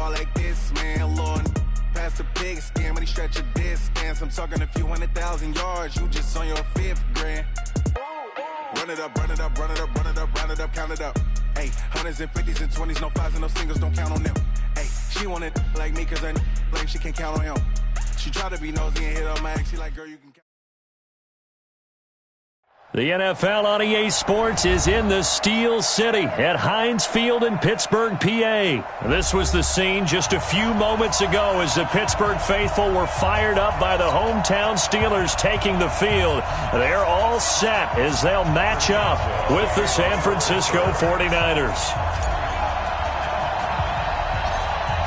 ball like this, man, Lord. Pass the pig skin when he stretch a distance. I'm talking a few 100,000 yards, you just on your 5th grand. Run it up, run it up, run it up, run it up, round it up, count it up. Hey, hundreds and 50s and 20s, no 5s and no singles, don't count on them. Hey, she want it like me cause her like she can't count on him. She try to be nosy and hit on my ex, she like, girl, you can count. The NFL on EA Sports is in the Steel City at Heinz Field in Pittsburgh, PA. This was the scene just a few moments ago as the Pittsburgh faithful were fired up by the hometown Steelers taking the field. They're all set as they'll match up with the San Francisco 49ers.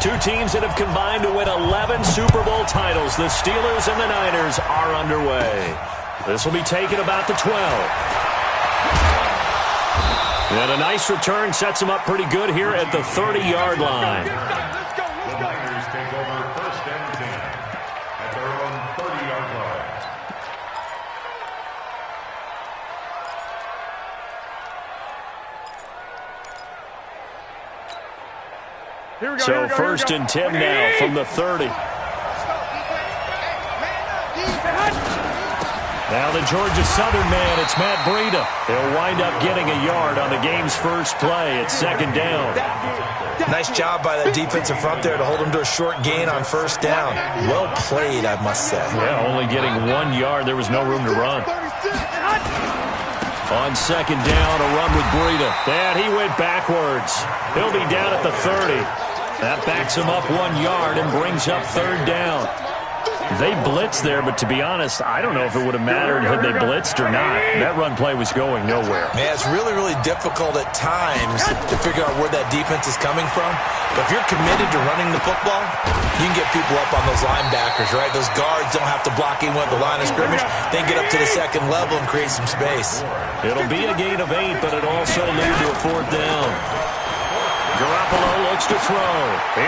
Two teams that have combined to win 11 Super Bowl titles. The Steelers and the Niners are underway. This will be taken about the 12. And a nice return sets him up pretty good here at the 30-yard line. Let's go. The Niners take over 1st and 10 at their own 30-yard line. So 1st and 10 now from the 30. Now the Georgia Southern man, it's Matt Breida. They'll wind up getting a yard on the game's first play. It's 2nd down. Nice job by the defensive front there to hold him to a short gain on 1st down. Well played, I must say. Yeah, only getting 1 yard. There was no room to run. On 2nd down, a run with Breida. And he went backwards. He'll be down at the 30. That backs him up 1 yard and brings up 3rd down. They blitzed there, but to be honest, I don't know if it would have mattered had they blitzed or not. That run play was going nowhere. Yeah, it's really, really difficult at times to figure out where that defense is coming from. But if you're committed to running the football, you can get people up on those linebackers, right? Those guards don't have to block even at the line of scrimmage. They can get up to the 2nd level and create some space. It'll be a gain of 8, but it'll also lead to a 4th down. Garoppolo looks to throw.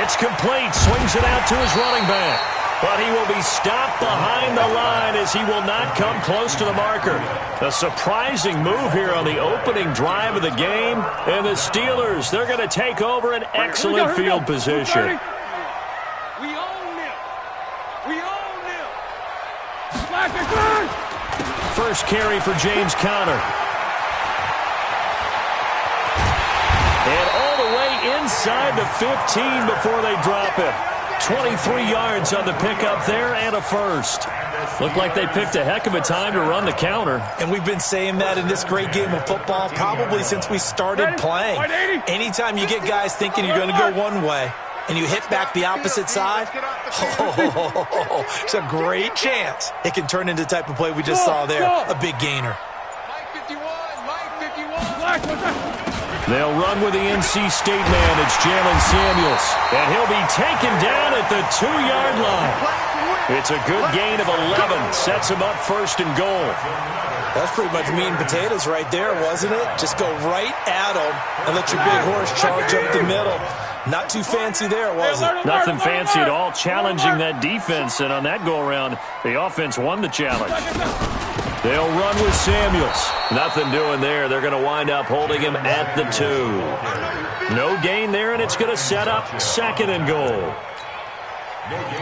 It's complete. Swings it out to his running back. But he will be stopped behind the line as he will not come close to the marker. A surprising move here on the opening drive of the game. And the Steelers, they're going to take over an excellent field position. We own them. We own them. First carry for James Conner. And all the way inside the 15 before they drop it. 23 yards on the pickup there and a first. Looked like they picked a heck of a time to run the counter. And we've been saying that in this great game of football probably since we started playing. Anytime you get guys thinking you're going to go one way and you hit back the opposite side, it's a great chance it can turn into the type of play we just saw there, a big gainer. They'll run with the NC State man. It's Jalen Samuels. And he'll be taken down at the 2-yard line. It's a good gain of 11. Sets him up 1st and goal. That's pretty much meat and potatoes right there, wasn't it? Just go right at him and let your big horse charge up the middle. Not too fancy there, was it? Nothing fancy at all. Challenging that defense. And on that go-around, the offense won the challenge. They'll run with Samuels. Nothing doing there. They're going to wind up holding him at the 2. No gain there, and it's going to set up 2nd and goal.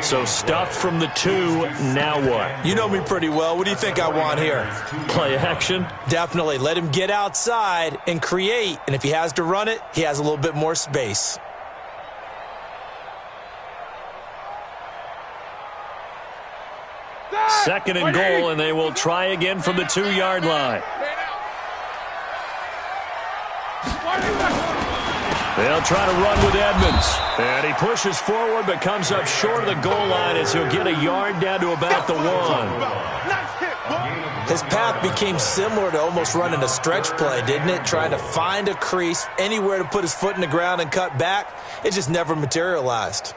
So stuffed from the 2, now what? You know me pretty well. What do you think I want here? Play action? Definitely. Let him get outside and create. And if he has to run it, he has a little bit more space. Second and goal, and they will try again from the 2-yard line. They'll try to run with Edmonds. And he pushes forward but comes up short of the goal line as he'll get a yard down to about the 1. His path became similar to almost running a stretch play, didn't it? Trying to find a crease, anywhere to put his foot in the ground and cut back. It just never materialized.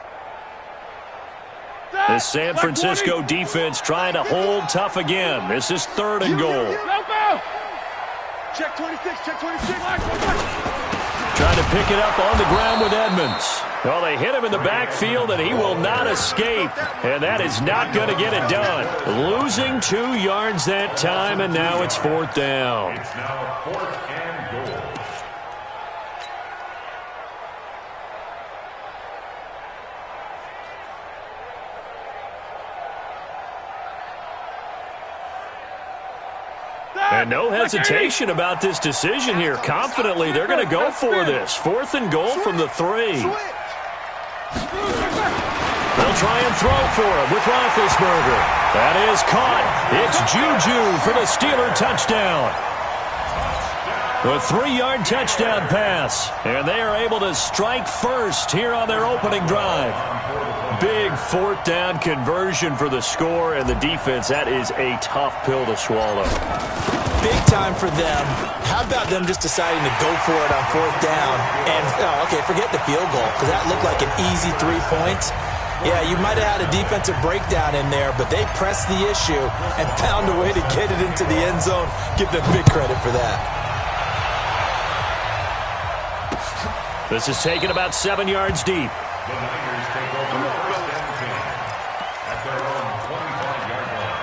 The San Francisco defense trying to hold tough again. This is 3rd and goal. Check 26, check 26. Trying to pick it up on the ground with Edmonds. Well, they hit him in the backfield, and he will not escape. And that is not going to get it done. Losing 2 yards that time, and now it's 4th down. It's now 4th and goal. And no hesitation about this decision here. Confidently, they're going to go for this. 4th and goal from the 3. They'll try and throw for him with Roethlisberger. That is caught. It's Juju for the Steeler touchdown. A 3-yard touchdown pass. And they are able to strike first here on their opening drive. Big 4th down conversion for the score, and the defense, that is a tough pill to swallow. Big time for them. How about them just deciding to go for it on 4th down? And, forget the field goal, because that looked like an easy 3 points. Yeah, you might have had a defensive breakdown in there, but they pressed the issue and found a way to get it into the end zone. Give them big credit for that. This is taken about 7 yards deep. The Niners take over 1st and 10 at their own 25-yard line.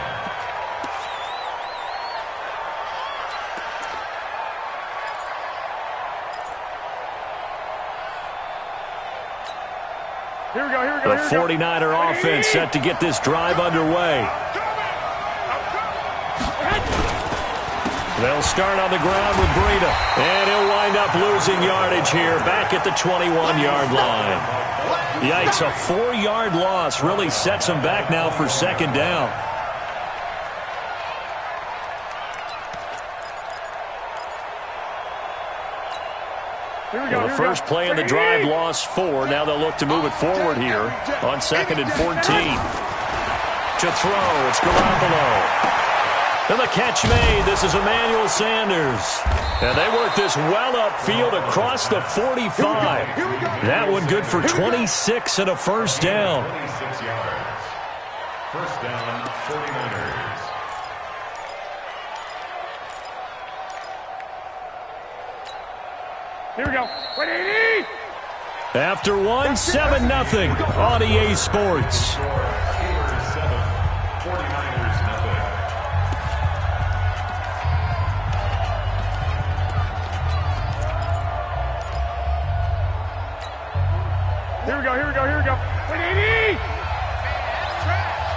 Here we go. The 49er offense set to get this drive underway. They'll start on the ground with Breida, and he'll wind up losing yardage here back at the 21-yard line. Yikes, a 4-yard loss really sets them back now for 2nd down. Well, the first play in the drive lost 4. Now they'll look to move it forward here on 2nd and 14. To throw, it's Garoppolo. And the catch made. This is Emmanuel Sanders. And they work this well upfield across the 45. That one good for 26 and a 1st down. 26 yards. 1st down, 49ers. Here we go. 180. After 1, 7-0 on EA Sports. 49ers nothing. Here we go. 180.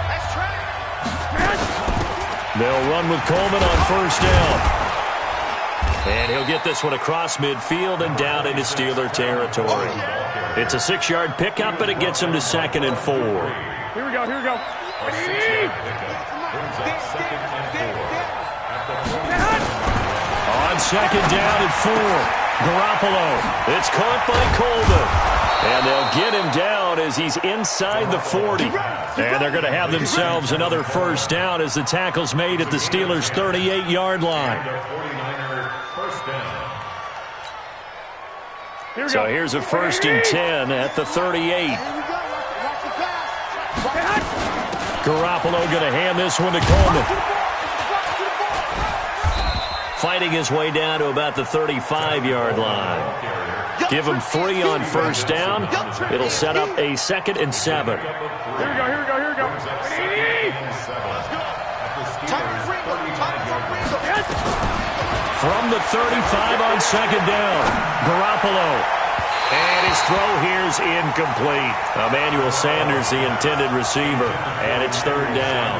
That's track. They'll run with Coleman on 1st down. And he'll get this one across midfield and down into Steeler territory. It's a 6-yard pickup, but it gets him to 2nd and 4. Here we go. 180. On 2nd down and 4. Garoppolo. It's caught by Coleman. And they'll get him down as he's inside the 40. And they're going to have themselves another 1st down as the tackle's made at the Steelers' 38-yard line. So here's a 1st and 10 at the 38. Garoppolo going to hand this one to Coleman. Fighting his way down to about the 35-yard line. Give him 3 on 1st down. It'll set up a 2nd and 7. Here we go. 180. From the 35 on 2nd down, Garoppolo. And his throw here's incomplete. Emmanuel Sanders, the intended receiver, and it's 3rd down.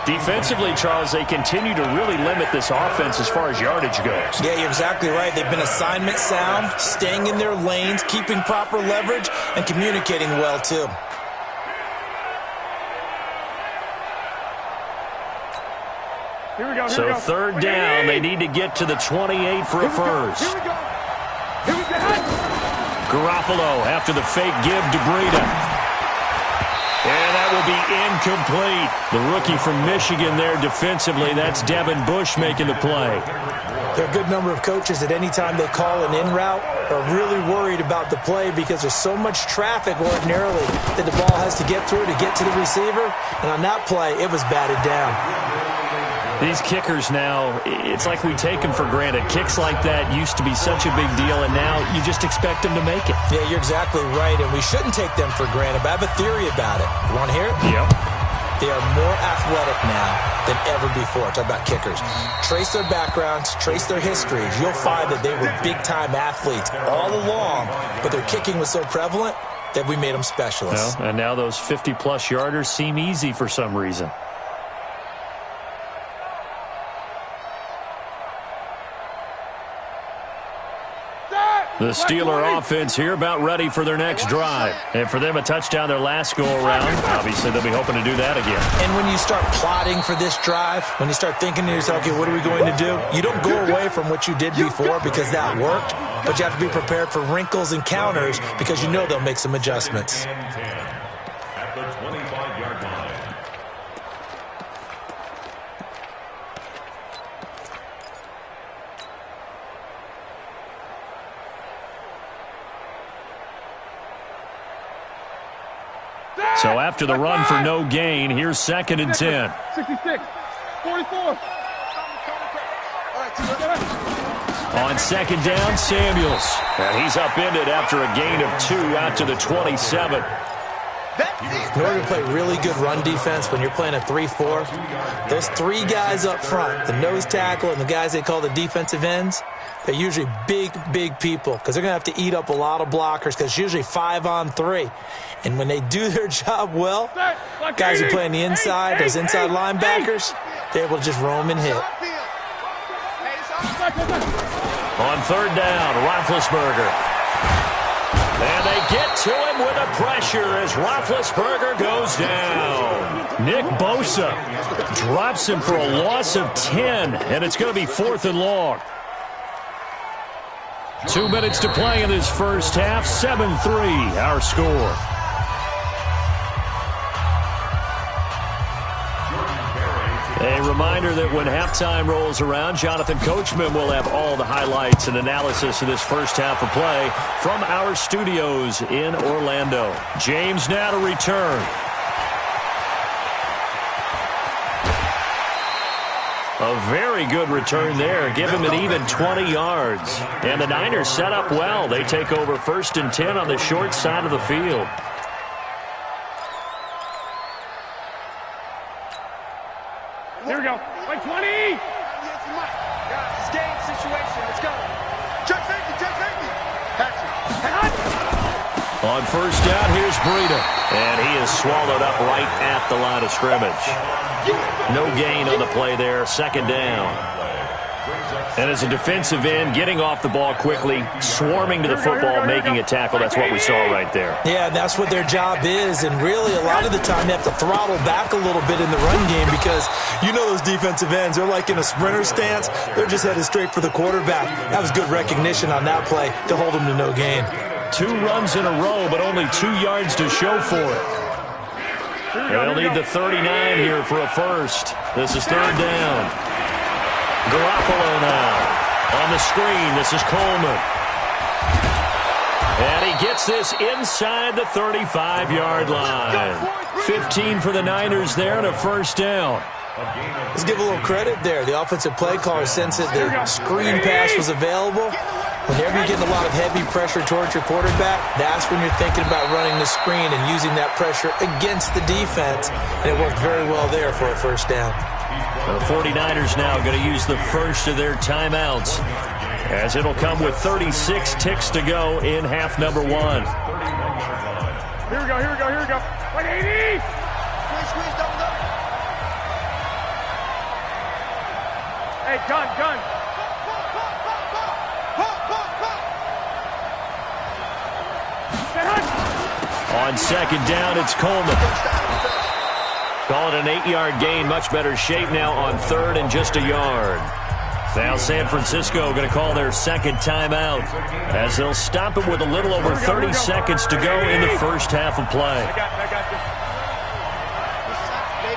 Defensively, Charles, they continue to really limit this offense as far as yardage goes. Yeah, you're exactly right. They've been assignment sound, staying in their lanes, keeping proper leverage, and communicating well, too. So 3rd down, they need to get to the 28 for a 1st. Garoppolo after the fake give to Breida. And that will be incomplete. The rookie from Michigan there defensively. That's Devin Bush making the play. There are a good number of coaches that any time they call an in route are really worried about the play because there's so much traffic ordinarily that the ball has to get through to get to the receiver. And on that play, it was batted down. These kickers now, it's like we take them for granted. Kicks like that used to be such a big deal, and now you just expect them to make it. Yeah, you're exactly right, and we shouldn't take them for granted, but I have a theory about it. You want to hear it? Yep. They are more athletic now than ever before. Talk about kickers. Trace their backgrounds, trace their histories. You'll find that they were big-time athletes all along, but their kicking was so prevalent that we made them specialists. Well, and now those 50-plus yarders seem easy for some reason. The Steeler offense here about ready for their next drive. And for them, a touchdown their last go-around. Obviously, they'll be hoping to do that again. And when you start plotting for this drive, when you start thinking to yourself, okay, what are we going to do? You don't go away from what you did before because that worked, but you have to be prepared for wrinkles and counters because you know they'll make some adjustments. At the 25-yard line. So after the run for no gain, here's 2nd and 10. 66, 44. On 2nd down, Samuels. And he's upended after a gain of 2 out to the 27. In order to play really good run defense when you're playing a 3-4, those 3 guys up front, the nose tackle and the guys they call the defensive ends, they're usually big people because they're going to have to eat up a lot of blockers because it's usually 5-on-3. And when they do their job well, guys who play on the inside, those inside linebackers, they're able to just roam and hit. On 3rd down, Roethlisberger. And they get to him with a pressure as Roethlisberger goes down. Nick Bosa drops him for a loss of 10, and it's going to be 4th and long. 2 minutes to play in this first half, 7-3 our score. A reminder that when halftime rolls around, Jonathan Coachman will have all the highlights and analysis of this first half of play from our studios in Orlando. James now to return. A very good return there. Give him an even 20 yards. And the Niners set up well. They take over 1st and 10 on the short side of the field. Here we go. Like 20. It's game situation. Let's go. Check safety. On 1st down, here's Breida. And he is swallowed up right at the line of scrimmage. No gain on the play there. 2nd down. And as a defensive end, getting off the ball quickly, swarming to the football, making a tackle. That's what we saw right there. Yeah, that's what their job is. And really, a lot of the time, they have to throttle back a little bit in the run game because you know those defensive ends, they're like in a sprinter stance. They're just headed straight for the quarterback. That was good recognition on that play to hold them to no gain. 2 runs in a row, but only 2 yards to show for it. And they'll need the 39 here for a first. This is 3rd down. Garoppolo now on the screen. This is Coleman. And he gets this inside the 35-yard line. 15 for the Niners there and a 1st down. Let's give a little credit there. The offensive play caller sensed that the screen pass was available. Whenever you're getting a lot of heavy pressure towards your quarterback, that's when you're thinking about running the screen and using that pressure against the defense. And it worked very well there for a 1st down. The 49ers now going to use the first of their timeouts as it'll come with 36 ticks to go in half number 1. Here we go. Like 80. Squeeze, double up. Hey, gun. On 2nd down, it's Coleman. Call it an 8-yard gain. Much better shape now on 3rd and just a yard. Now San Francisco going to call their 2nd timeout as they'll stop it with a little over 30 seconds to go in the first half of play. I got this.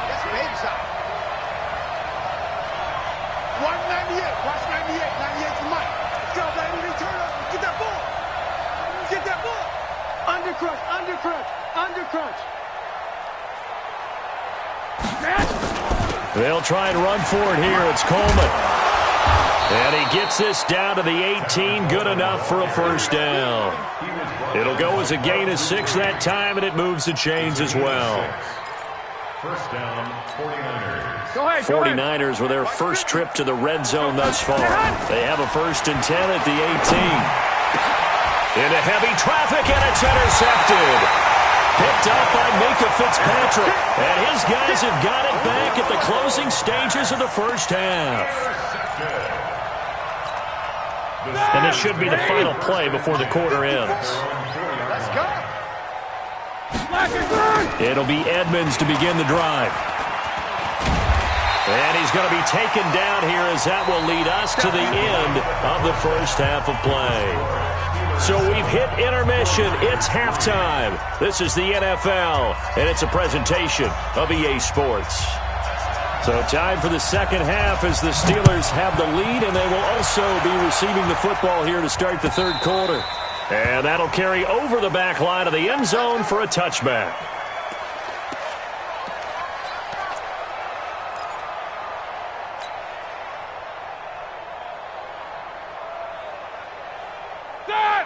That's baby shot. 198. Watch 98. 98 to Mike. Let's go, baby. Turn up. Get that ball. Under crunch. They'll try and run for it here. It's Coleman. And he gets this down to the 18. Good enough for a 1st down. It'll go as a gain of 6 that time, and it moves the chains as well. 1st down, 49ers. Go ahead. 49ers with their first trip to the red zone thus far. They have a 1st and 10 at the 18. Into heavy traffic, and it's intercepted. Picked up by Minka Fitzpatrick. And his guys have got it back at the closing stages of the first half. And this should be the final play before the quarter ends. Let's go. It'll be Edmonds to begin the drive. And he's going to be taken down here as that will lead us to the end of the first half of play. So we've hit intermission. It's halftime. This is the NFL, and it's a presentation of EA Sports. So time for the second half as the Steelers have the lead, and they will also be receiving the football here to start the third quarter. And that'll carry over the back line of the end zone for a touchback.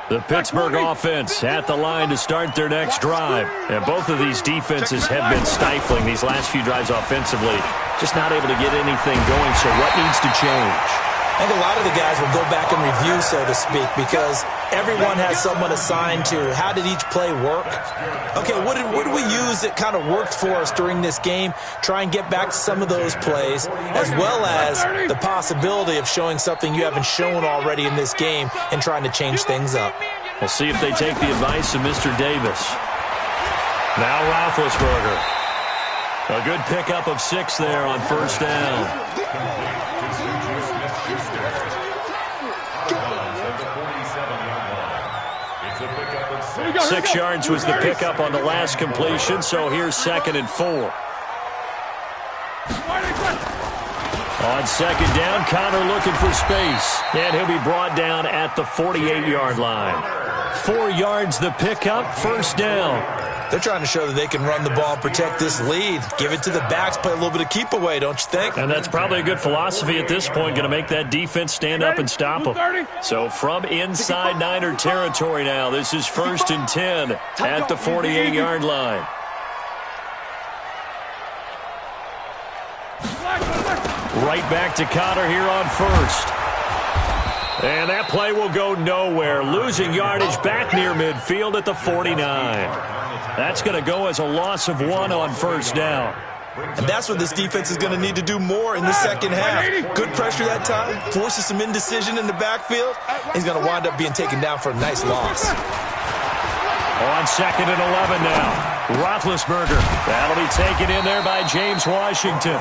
The Pittsburgh offense at the line to start their next drive. And both of these defenses have been stifling these last few drives offensively. Just not able to get anything going, so what needs to change? I think a lot of the guys will go back and review, so to speak, because everyone has someone assigned to how did each play work. Okay, what did we use that kind of worked for us during this game? Try and get back to some of those plays, as well as the possibility of showing something you haven't shown already in this game and trying to change things up. We'll see if they take the advice of Mr. Davis. Now Roethlisberger. A good pickup of 6 there on first down. 6 yards was the pickup on the last completion, so here's 2nd and 4. On 2nd down, Connor looking for space, and he'll be brought down at the 48-yard line. 4 yards the pickup, first down. They're trying to show that they can run the ball and protect this lead. Give it to the backs, play a little bit of keep away, don't you think? And that's probably a good philosophy at this point, going to make that defense stand up and stop them. So from inside Niner territory now, this is 1st and 10 at the 48-yard line. Right back to Connor here on first. And that play will go nowhere. Losing yardage back near midfield at the 49. That's going to go as a loss of 1 on first down. And that's what this defense is going to need to do more in the second half. Good pressure that time, forces some indecision in the backfield. He's going to wind up being taken down for a nice loss. On 2nd and 11 now. Roethlisberger. That'll be taken in there by James Washington.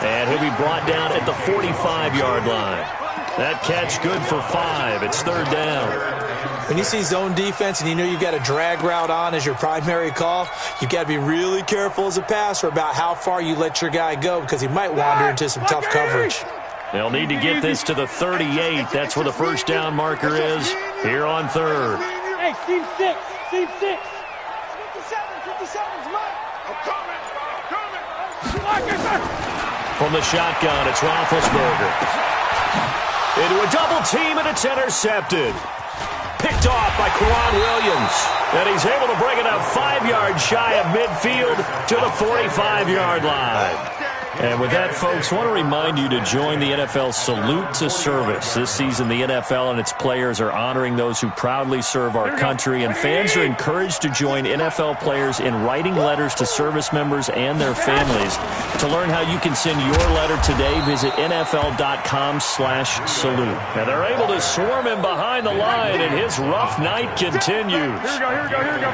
And he'll be brought down at the 45-yard line. That catch good for 5. It's 3rd down. When you see zone defense and you know you've got a drag route on as your primary call, you've got to be really careful as a passer about how far you let your guy go because he might wander into some tough coverage. They'll need to get this to the 38. That's where the first down marker is here on 3rd. Hey, team 6. Team 6. 57's mine. I'm coming. From the shotgun, it's Roethlisberger. Into a double team, and it's intercepted. Picked off by Quran Williams. And he's able to bring it up 5 yards shy of midfield to the 45-yard line. And with that, folks, I want to remind you to join the NFL Salute to Service. This season, the NFL and its players are honoring those who proudly serve our country, and fans are encouraged to join NFL players in writing letters to service members and their families. To learn how you can send your letter today, visit NFL.com/salute. And they're able to swarm him behind the line, and his rough night continues. Here we go.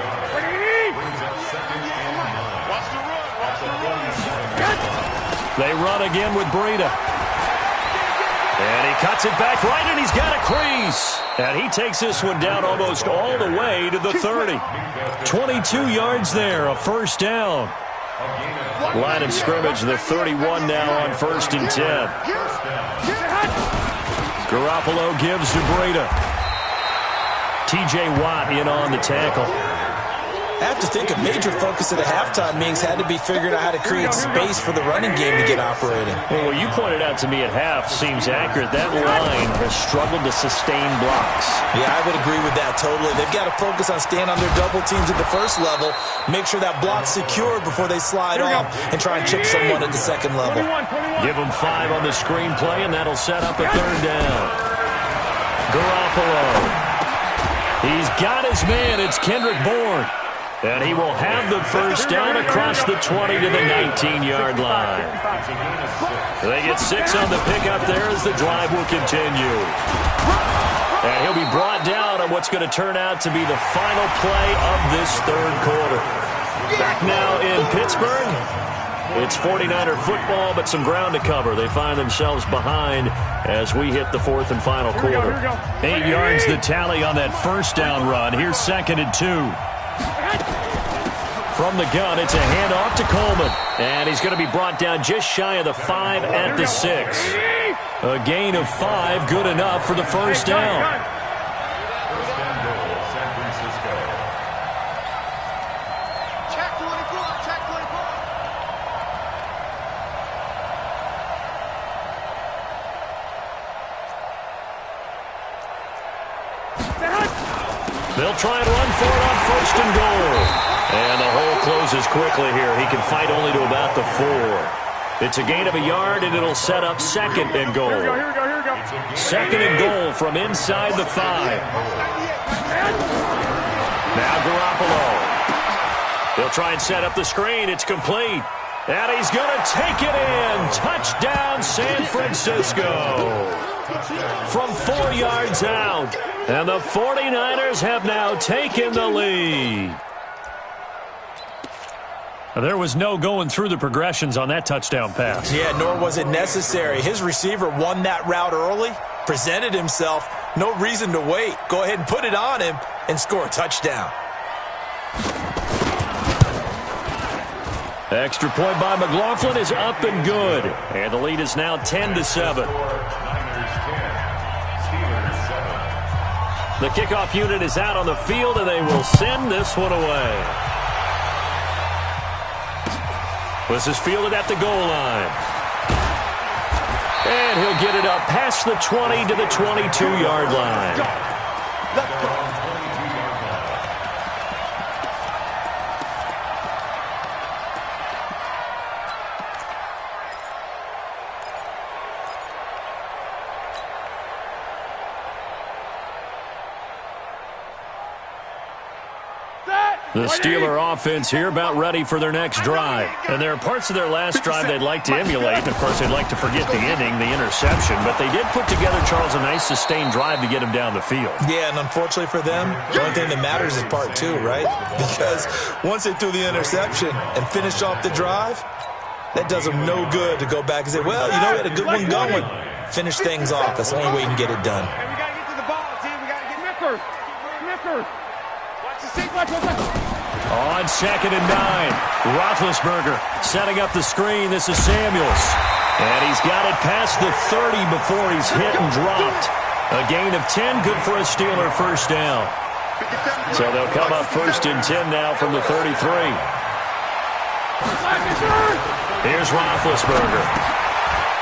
They run again with Breida. And he cuts it back right, and he's got a crease. And he takes this one down almost all the way to the 30. 22 yards there, a first down. Line of scrimmage, the 31 now on 1st and 10. Garoppolo gives to Breida. T.J. Watt in on the tackle. I have to think a major focus of the halftime meetings had to be figuring out how to create space for the running game to get operating. Well, what you pointed out to me at half seems accurate. That line has struggled to sustain blocks. Yeah, I would agree with that totally. They've got to focus on staying on their double teams at the first level, make sure that block's secure before they slide off, and try and chip someone at the second level. Give them 5 on the screenplay, and that'll set up a 3rd down. Garoppolo. He's got his man. It's Kendrick Bourne. And he will have the first down across the 20 to the 19-yard line. They get 6 on the pickup there as the drive will continue. And he'll be brought down on what's going to turn out to be the final play of this third quarter. Back now in Pittsburgh. It's 49er football, but some ground to cover. They find themselves behind as we hit the fourth and final quarter. 8 yards the tally on that first down run. Here's 2nd and 2. From the gun, it's a handoff to Coleman. And he's going to be brought down just shy of the 5 at the 6. A gain of 5, good enough for the first down. First and goal, San Francisco. Check 24, check 24. They'll try and run for it on 1st and goal. And the hole closes quickly here. He can fight only to about the 4. It's a gain of a yard, and it'll set up 2nd and goal. 2nd and goal from inside the 5. Now Garoppolo. He'll try and set up the screen. It's complete. And he's going to take it in. Touchdown, San Francisco. From 4 yards out. And the 49ers have now taken the lead. There was no going through the progressions on that touchdown pass. Yeah, nor was it necessary. His receiver won that route early, presented himself, no reason to wait. Go ahead and put it on him and score a touchdown. Extra point by McLaughlin is up and good. And the lead is now 10-7. Niners 10, Steelers 7. The kickoff unit is out on the field, and they will send this one away. This is fielded at the goal line. And he'll get it up past the 20 to the 22-yard line. The Steeler offense here about ready for their next drive. And there are parts of their last drive they'd like to emulate. Of course, they'd like to forget the inning, the interception. But they did put together, Charles, a nice sustained drive to get him down the field. Yeah, and unfortunately for them, the only thing that matters is part 2, right? Because once they threw the interception and finished off the drive, that does them no good to go back and say, well, you know, we had a good one going. Finish things off. That's the only way you can get it done. And we got to get to the ball, team. We got to get Micker. Watch the seat. Watch. On 2nd and 9, Roethlisberger setting up the screen. This is Samuels. And he's got it past the 30 before he's hit and dropped. A gain of 10, good for a Steeler first down. So they'll come up 1st and 10 now from the 33. Here's Roethlisberger.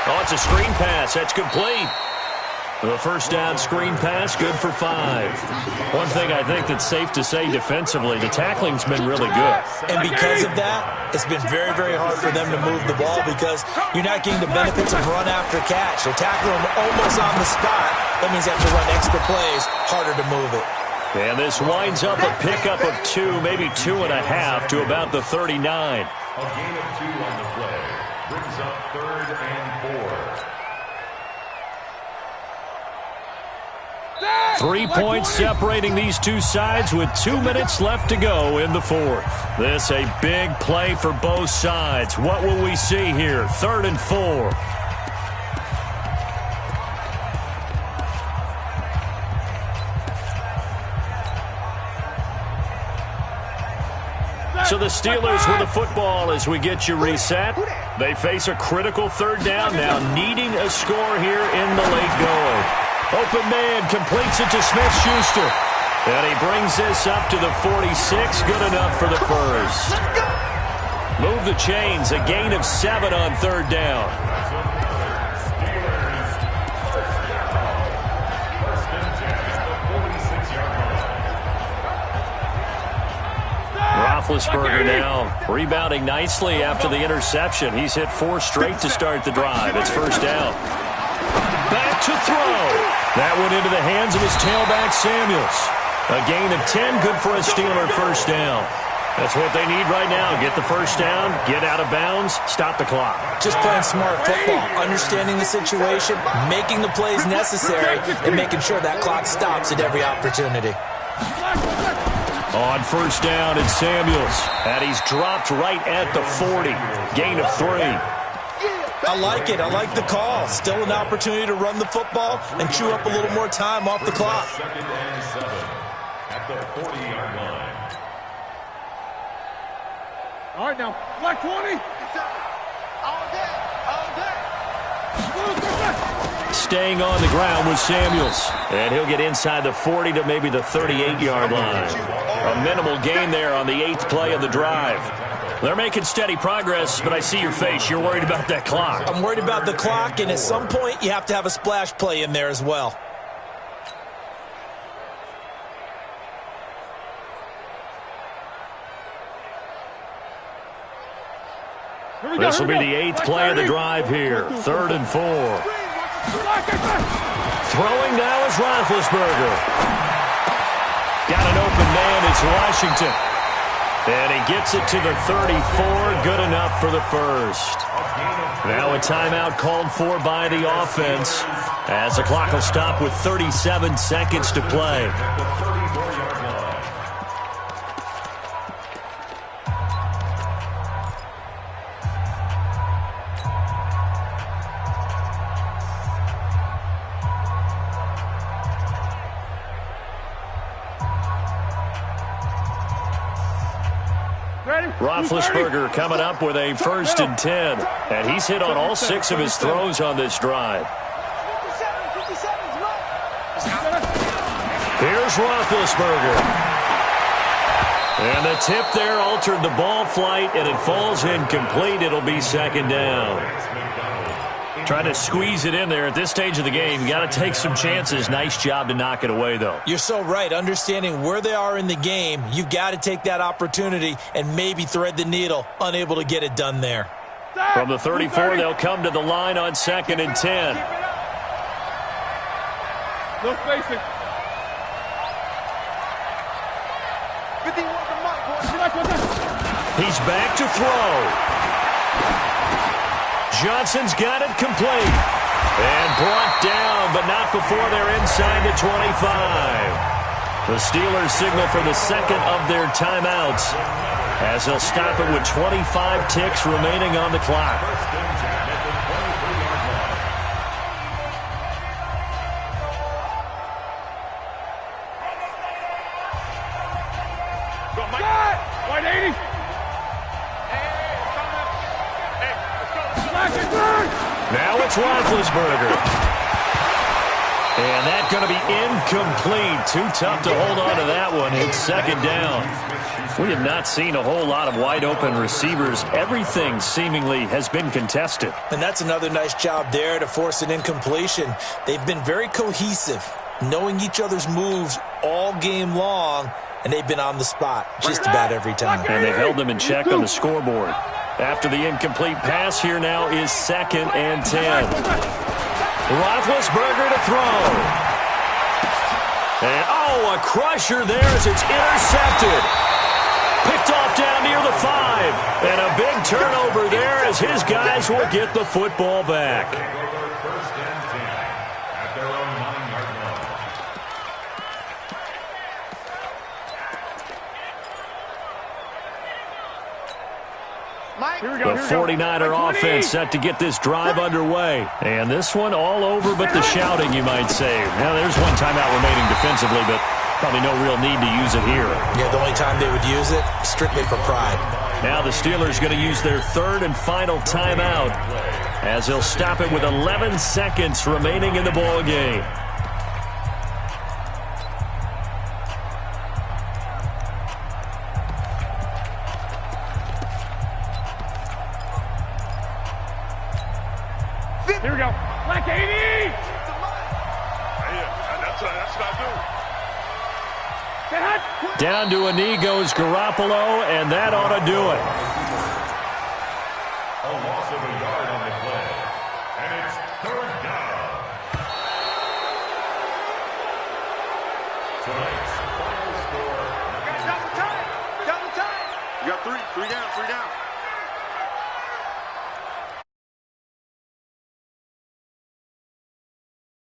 Oh, it's a screen pass. That's complete. The first down screen pass, good for 5. One thing I think that's safe to say defensively, the tackling's been really good. And because of that, it's been very, very hard for them to move the ball because you're not getting the benefits of run after catch. They're tackling them almost on the spot. That means they have to run extra plays, harder to move it. And this winds up a pickup of 2, maybe 2.5 to about the 39. A gain of 2 on the play. Brings up 3rd and 4. 3 points separating these two sides with 2 minutes left to go in the 4th. This a big play for both sides. What will we see here? 3rd and 4. So the Steelers with the football as we get you reset. They face a critical 3rd down now, needing a score here in the late going. Open man completes it to Smith-Schuster. And he brings this up to the 46. Good enough for the first. Move the chains. A gain of 7 on 3rd down. Roethlisberger now rebounding nicely after the interception. He's hit 4 straight to start the drive. It's first down. Back to throw. That went into the hands of his tailback, Samuels. A gain of 10, good for a Steeler first down. That's what they need right now. Get the first down, get out of bounds, stop the clock. Just playing smart football, understanding the situation, making the plays necessary, and making sure that clock stops at every opportunity. On first down, it's Samuels, and he's dropped right at the 40. Gain of 3. I like it. I like the call. Still an opportunity to run the football and chew up a little more time off the clock. 2nd and 7 at the 40-yard line. All right, now, black 20. All day, all day. Staying on the ground with Samuels. And he'll get inside the 40 to maybe the 38-yard line. A minimal gain there on the 8th play of the drive. They're making steady progress, but I see your face. You're worried about that clock. I'm worried about the clock, and at some point, you have to have a splash play in there as well. This will be the 8th play of the drive here. 3rd and 4. Throwing now is Roethlisberger. Got an open man. It's Washington. And he gets it to the 34. Good enough for the first. Now a timeout called for by the offense as the clock will stop with 37 seconds to play. Roethlisberger coming up with a 1st and 10. And he's hit on all 6 of his throws on this drive. Here's Roethlisberger. And the tip there altered the ball flight, and it falls incomplete. It'll be 2nd down. Trying to squeeze it in there at this stage of the game. You got to take some chances. Nice job to knock it away, though. You're so right. Understanding where they are in the game, you've got to take that opportunity and maybe thread the needle. Unable to get it done there. From the 34, they'll come to the line on 2nd and 10. No spacing. He's back to throw. Johnson's got it complete. And brought down, but not before they're inside the 25. The Steelers signal for the 2nd of their timeouts as they'll stop it with 25 ticks remaining on the clock. White 80. Now it's Roethlisberger. And that's going to be incomplete. Too tough to hold on to that one. It's 2nd down. We have not seen a whole lot of wide-open receivers. Everything seemingly has been contested. And that's another nice job there to force an incompletion. They've been very cohesive, knowing each other's moves all game long, and they've been on the spot just about every time. And they've held them in check on the scoreboard. After the incomplete pass, here now is 2nd and 10. Roethlisberger to throw. And, oh, a crusher there as it's intercepted. Picked off down near the 5. And a big turnover there as his guys will get the football back. First and 10 at their own 9-yard line. The 49er offense set to get this drive underway. And this one all over but the shouting, you might say. Now, there's one timeout remaining defensively, but probably no real need to use it here. Yeah, the only time they would use it, strictly for pride. Now the Steelers going to use their 3rd and final timeout as they'll stop it with 11 seconds remaining in the ball game. Here we go. Black 80. Yeah, that's what I do. Down to a knee goes Garoppolo, and that ought to do it. A loss of a yard on the play. And it's 3rd down. Tonight's final score. Double time. Double time. got three down.